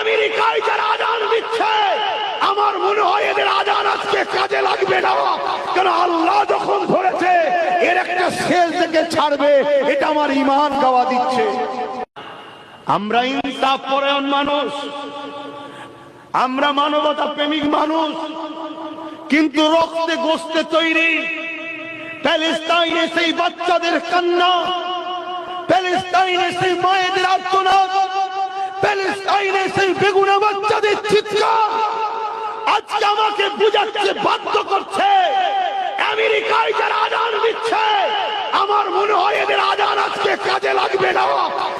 আমেরিকায় যারা আযান দিচ্ছে আমার মনে হয় এদের আযান আজকে কাজে লাগবে না, কারণ আল্লাহ যখন ধরেছে এর একটা শেষ থেকে ছাড়বে, এটা আমার ঈমান গাওয়া দিচ্ছে। আমরা ইনসাফ পরায়ণ মানুষ, আমরা মানবতা প্রেমিক মানুষ, কিন্তু রক্তে গোস্তে তৈরি প্যালেস্টাইনে সেই বাচ্চাদের কান্না, প্যালেস্টাইনে সেই মায়েদের আর্তনাদ, প্যালেস্টাইনে সেই বেগুনা বাচ্চাদের চিৎকার আজকে আমাকে বুঝাচ্ছে, বাধ্য করছে। আমেরিকায় যারা আযান দিচ্ছে আমার মনে হয় এদের আযান আজকে কাজে লাগবে না,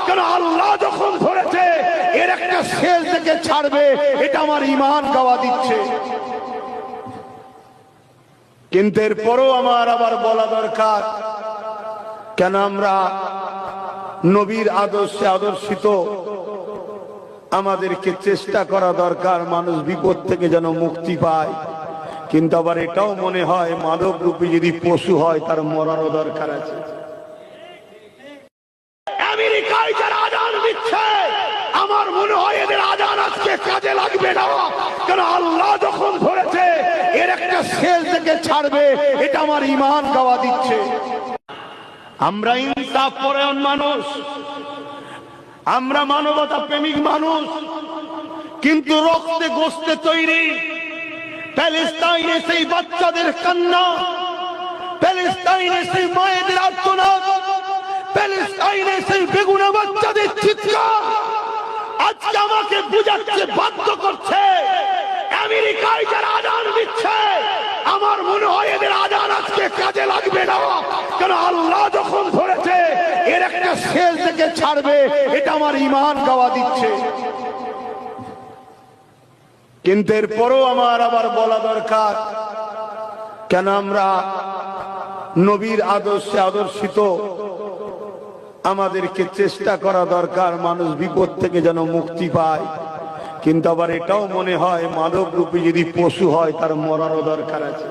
কারণ আল্লাহ যখন ধরেছে এর একটা শেষ থেকে ছাড়বে, এটা আমার ঈমান গাওয়া দিচ্ছে। কিন্তু এরপরও আমার আবার বলা দরকার, কেন আমরা নবীর আদর্শে আদর্শিত, আমাদেরকে চেষ্টা করা দরকার মানুষ বিপদ থেকে যেন মুক্তি পায়। কিন্তু আবার এটাও মনে হয় মাদক রূপী যদি পশু হয় তার মরারও দরকার আছে। আমেরিকায় যারা আযান দিচ্ছে আমার মনে হয় এদের আযান আজকে কাজে লাগবে না, কারণ আল্লাহ যখন ধরেছে এর একটা শেষ থেকে ছাড়বে, এটা আমার ঈমান গাওয়া দিচ্ছে। আমরা ইনসাফ পরায়ণ মানুষ, আমরা মানবতা প্রেমিক মানুষ, কিন্তু রক্তে গোস্তে তৈরি প্যালেস্টাইনে সেই বাচ্চাদের কান্না, প্যালেস্টাইনে সেই মায়েদের আর্তনাদ, প্যালেস্টাইনে সেই বেগুনা বাচ্চাদের চিৎকার আজকে আমাকে বুঝাচ্ছে, বাধ্য করছে। আমেরিকায় যারা আযান দিচ্ছে আমার মনে হয় এদের আযান আজকে কাজে লাগবে না, কারণ আল্লাহ যখন ধরেছে এর একটা শেষ থেকে ছাড়বে, এটা আমার ঈমান গাওয়া দিচ্ছে। কিন্তু এরপরও আমার আবার বলা দরকার, কেন আমরা নবীর আদর্শে আদর্শিত, আমাদেরকে চেষ্টা করা দরকার মানুষ বিপদ থেকে যেন মুক্তি পায়। কিন্তু আবার এটাও মনে হয় মাদক রূপী যদি পশু হয় তার মরারও দরকার আছে।